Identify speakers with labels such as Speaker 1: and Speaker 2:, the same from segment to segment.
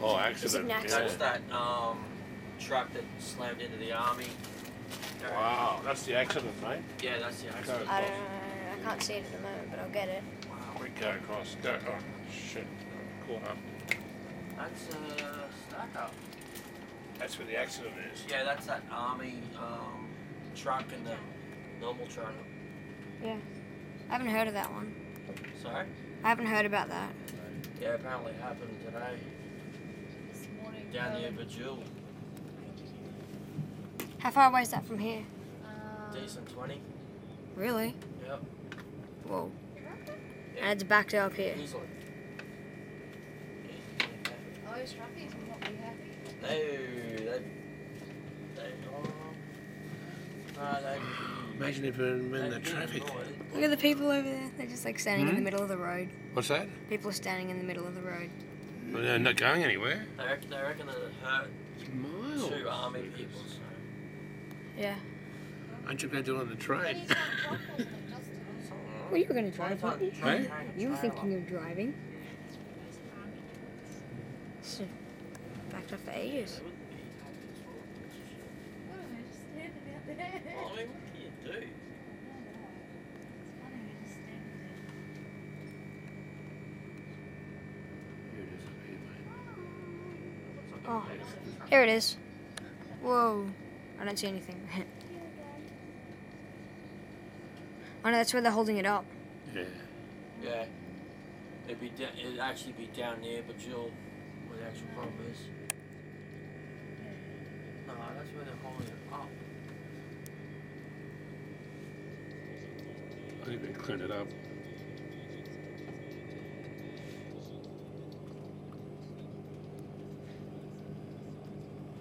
Speaker 1: Oh, accident.
Speaker 2: Is it an accident?
Speaker 3: That's that truck that slammed into the army.
Speaker 1: Wow, that's the accident, mate.
Speaker 3: Yeah, that's the accident.
Speaker 2: I don't know. I can't see it at the moment, but I'll get it.
Speaker 1: Wow, we go across. Go. Oh, shit. Caught up.
Speaker 3: That's stack up.
Speaker 1: That's where the accident is.
Speaker 3: Yeah, that's that army truck and the normal truck.
Speaker 2: Yeah. I haven't heard of that one.
Speaker 3: Sorry?
Speaker 2: I haven't heard about that.
Speaker 3: Yeah, apparently it happened today.
Speaker 4: This morning.
Speaker 3: Down near Bajul.
Speaker 2: How far away is that from here?
Speaker 3: Decent 20.
Speaker 2: Really?
Speaker 3: Yep.
Speaker 2: Whoa. And it's backed up here.
Speaker 3: Easily.
Speaker 4: Oh, his traffic will not be happy.
Speaker 1: Imagine if it had been the traffic.
Speaker 2: Look at the people over there. They're just like standing in the middle of the road.
Speaker 1: What's that?
Speaker 2: People are standing in the middle of the road.
Speaker 1: Well, they're not going anywhere.
Speaker 3: They reckon that it hurt
Speaker 1: It's miles.
Speaker 3: 2 army people, so.
Speaker 2: Yeah.
Speaker 1: Aren't you going to do it on the train?
Speaker 2: Well, you were going to drive, weren't you?
Speaker 1: Hey?
Speaker 2: You were thinking of driving. So, backed up for ages.
Speaker 4: What am I just standing out there?
Speaker 3: Well, I mean, what can you do?
Speaker 4: It's funny, you're just standing there.
Speaker 2: Oh, here it is. Whoa. I don't see anything. Oh no, that's where they're holding it up.
Speaker 1: Yeah.
Speaker 3: Yeah. It'd actually be down near Bajul where the actual problem is. No, that's where they're holding it up.
Speaker 1: I think they cleaned it up.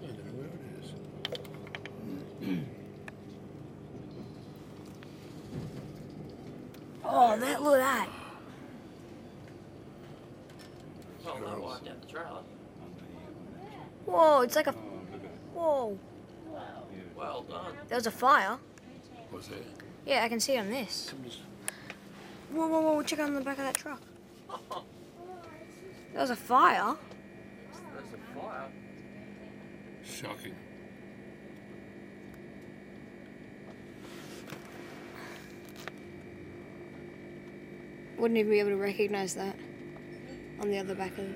Speaker 1: I don't know where it is.
Speaker 2: Oh, look at that.
Speaker 3: Well, that wiped out the trailer.
Speaker 2: Whoa, it's like a... Whoa.
Speaker 3: Well done.
Speaker 2: There was a fire.
Speaker 1: What's that?
Speaker 2: Yeah, I can see it on this. Whoa, whoa, whoa, check out on the back of that truck. There was a fire.
Speaker 3: There's a fire.
Speaker 1: Shocking.
Speaker 2: Wouldn't even be able to recognise that on the other back of it.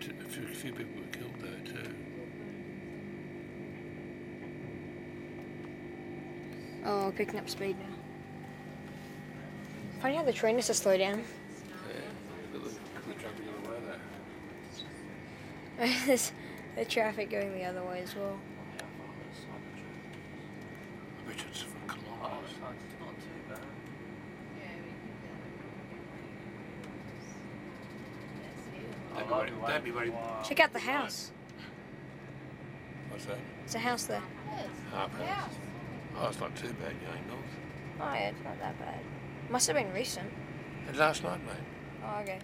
Speaker 1: A few people were killed there too.
Speaker 2: Oh, picking up speed now. Funny how the train has to slow down.
Speaker 1: Yeah, the traffic on the way there.
Speaker 2: There's the traffic going the other way as well.
Speaker 1: I bet you it's for
Speaker 3: Oh,
Speaker 1: kilometres.
Speaker 3: it's not too bad.
Speaker 1: Don't be very...
Speaker 2: Check out the house.
Speaker 1: What's that?
Speaker 2: There's a house there.
Speaker 1: Half hours. Oh, it's not too bad going north.
Speaker 2: Oh yeah, it's not that bad. Must have been recent.
Speaker 1: And last night, mate.
Speaker 2: Oh, okay.